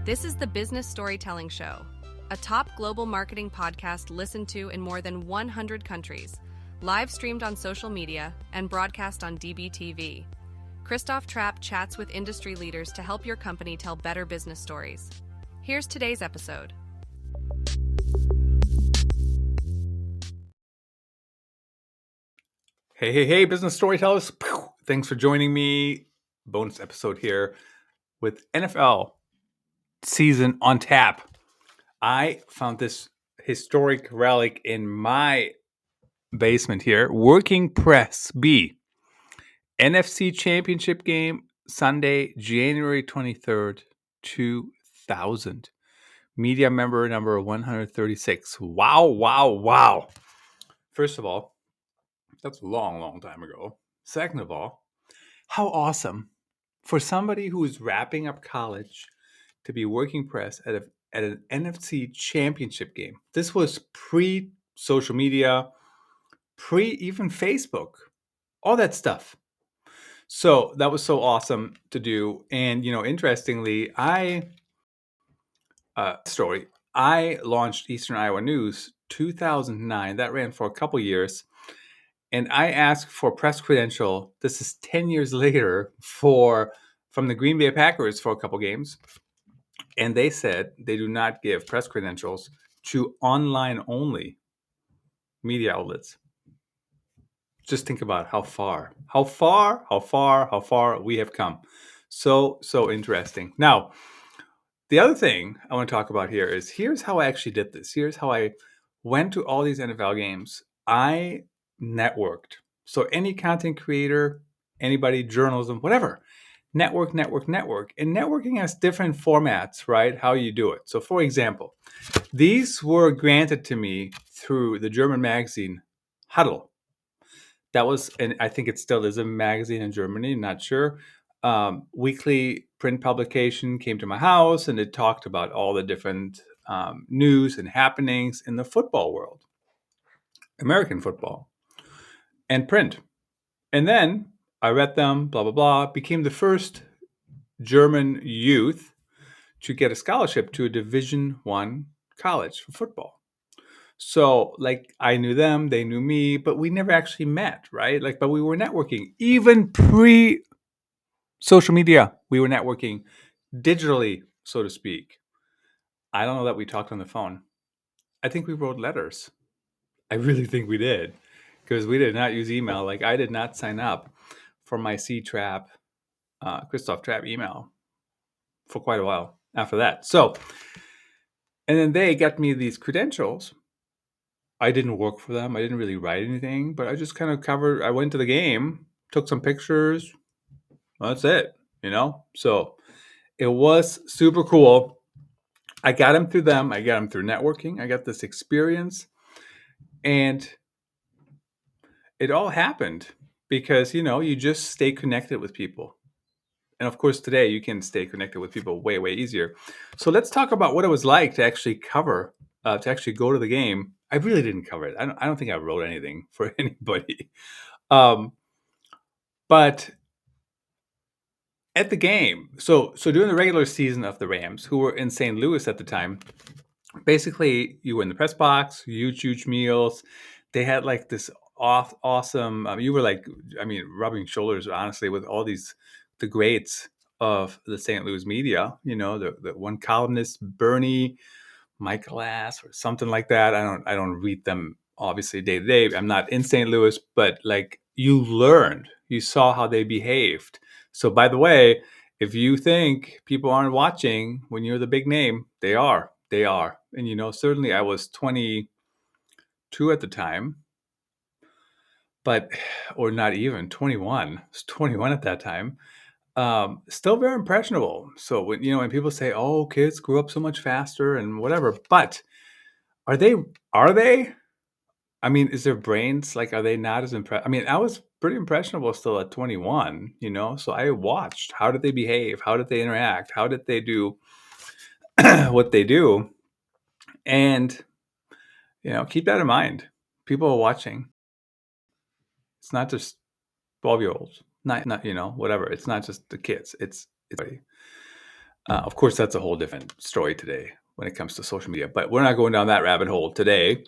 This is the Business Storytelling Show, a top global marketing podcast listened to in more than 100 countries, live streamed on social media, and broadcast on DBTV. Christoph Trapp chats with industry leaders to help your company tell better business stories. Here's today's episode. Hey, business storytellers. Thanks for joining me. Bonus episode here with NFL season on tap. I found this historic relic in my basement here. Working Press B. NFC Championship game, Sunday, January 23rd, 2000. Media member number 136. Wow. First of all, that's a long time ago. Second of all, how awesome for somebody who is wrapping up college to be working press at an NFC Championship game. This was pre-social media, pre-even Facebook, all that stuff. So that was so awesome to do. And, interestingly, I launched Eastern Iowa News 2009. That ran for a couple years. And I asked for press credential. This is 10 years later from the Green Bay Packers for a couple games. And they said they do not give press credentials to online only media outlets. Just think about how far we have come. So interesting. Now, the other thing I want to talk about here is here's how I actually did this. Here's how I went to all these NFL games. I networked. So any content creator, anybody, journalism, whatever, network. And networking has different formats, right? How you do it. So for example, these were granted to me through the German magazine Huddle. That was, and I think it still is a magazine in Germany, not sure. Weekly print publication came to my house and it talked about all the different news and happenings in the football world, American football, and print. And then I read them, blah, blah, blah, became the first German youth to get a scholarship to a Division I college for football. So, I knew them, they knew me, but we never actually met, right? But we were networking. Even pre-social media, we were networking digitally, so to speak. I don't know that we talked on the phone. I think we wrote letters. I really think we did, because we did not use email. I did not sign up for my C-Trap, Christoph Trapp email for quite a while after that. So, and then they got me these credentials. I didn't work for them. I didn't really write anything, but I just kind of covered. I went to the game, took some pictures. That's it, So it was super cool. I got them through them. I got them through networking. I got this experience. And it all happened because, you just stay connected with people. And of course, today you can stay connected with people way, way easier. So let's talk about what it was like to actually cover, to actually go to the game. I really didn't cover it. I don't think I wrote anything for anybody. But at the game, so during the regular season of the Rams, who were in St. Louis at the time, basically you were in the press box, huge meals. They had this awesome. You were rubbing shoulders, honestly, with all the greats of the St. Louis media. The one columnist, Bernie Michaelas or something like that. I don't read them obviously day to day. I'm not in St. Louis, but you learned, you saw how they behaved. So by the way, if you think people aren't watching when you're the big name, they are. And certainly I was 22 at the time, or not even 21. I was 21 at that time. Still very impressionable. So when people say, "Oh, kids grew up so much faster" and whatever, but are they? I mean, is their brains are they not as impressed? I mean, I was pretty impressionable still at 21. So I watched, how did they behave? How did they interact? How did they do what they do? And keep that in mind. People are watching. It's not just 12-year-olds. Not whatever. It's not just the kids. It's everybody. Of course, that's a whole different story today when it comes to social media, but we're not going down that rabbit hole today.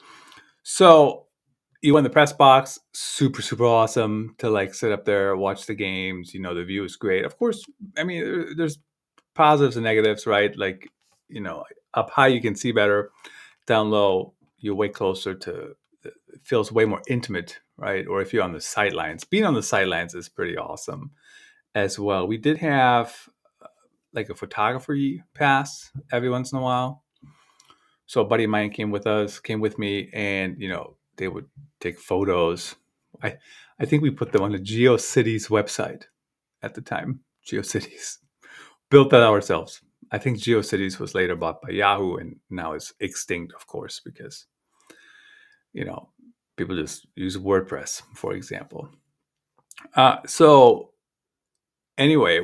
So you win the press box, super, super awesome to like sit up there, watch the games. The view is great. Of course, I mean, there's positives and negatives, right? Like, up high, you can see better. Down low, you're way closer to, it feels way more intimate, right? Or if you're on the sidelines, being on the sidelines is pretty awesome as well. We did have like a photography pass every once in a while. So a buddy of mine came with me, and they would take photos. I think we put them on the GeoCities website at the time. GeoCities built that ourselves. I think GeoCities was later bought by Yahoo and now is extinct, of course, because you know people just use WordPress, for example. So anyway,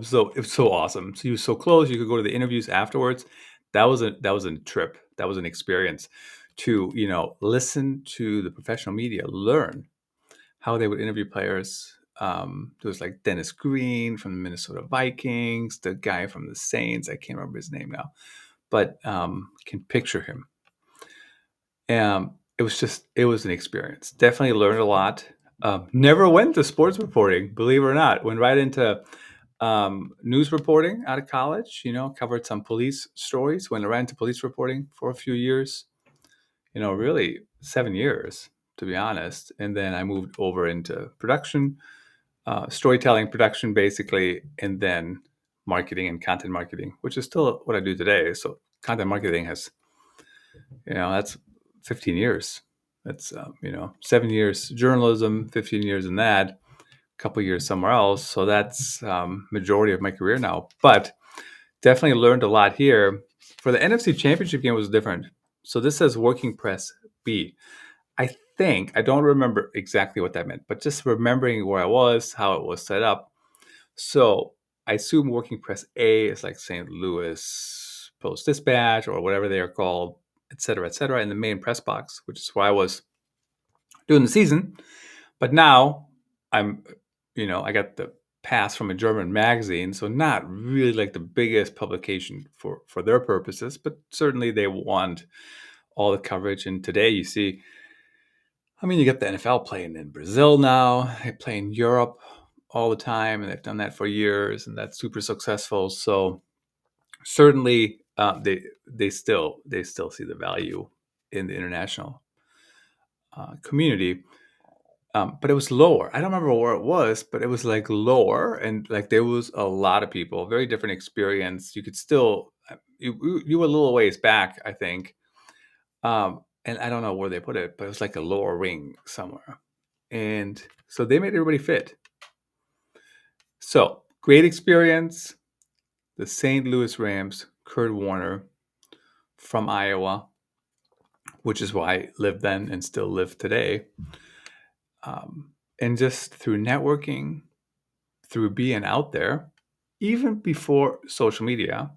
so it was so awesome. So you were so close. You could go to the interviews afterwards. That was a trip. That was an experience to listen to the professional media, learn how they would interview players. There was like Dennis Green from the Minnesota Vikings, the guy from the Saints. I can't remember his name now, but can picture him. It was an experience. Definitely learned a lot. Never went to sports reporting, believe it or not. Went right into news reporting out of college. Covered some police stories. Went right into police reporting for a few years. Really 7 years, to be honest. And then I moved over into production, storytelling, production, basically, and then marketing and content marketing, which is still what I do today. So content marketing has, that's 15 years. That's 7 years journalism, 15 years in that, a couple years somewhere else. So that's majority of my career now. But definitely learned a lot here. For the NFC Championship game, was different. So this says working press B. I don't remember exactly what that meant, but just remembering where I was, how it was set up. So I assume working press A is like St. Louis Post Dispatch or whatever they are called, et cetera, in the main press box, which is where I was doing the season. But now I'm, I got the pass from a German magazine, so not really like the biggest publication for their purposes, but certainly they want all the coverage. And today you see, you get the NFL playing in Brazil now. They play in Europe all the time, and they've done that for years, and that's super successful. So certainly, they still see the value in the international community. But it was lower. I don't remember where it was, but it was like lower, and like there was a lot of people. Very different experience. You could still you were a little ways back, I think. And I don't know where they put it, but it was like a lower ring somewhere. And so they made everybody fit. So great experience. The St. Louis Rams, Kurt Warner from Iowa, which is why I lived then and still live today. And just through networking, through being out there, even before social media,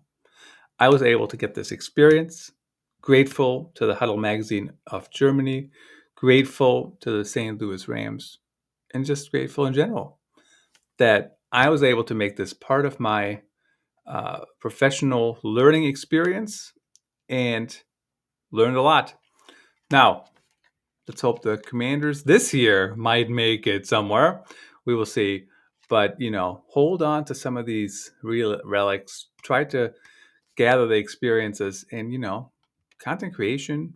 I was able to get this experience. Grateful to the Huddle Magazine of Germany, grateful to the St. Louis Rams, and just grateful in general that I was able to make this part of my professional learning experience and learned a lot. Now, let's hope the Commanders this year might make it somewhere. We will see. But, hold on to some of these real relics. Try to gather the experiences. And, content creation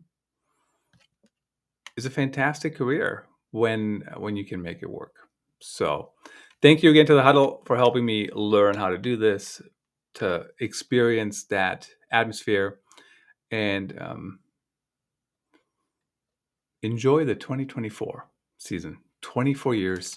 is a fantastic career when you can make it work. So thank you again to the Huddle for helping me learn how to do this, to experience that atmosphere, and enjoy the 2024 season. 24 years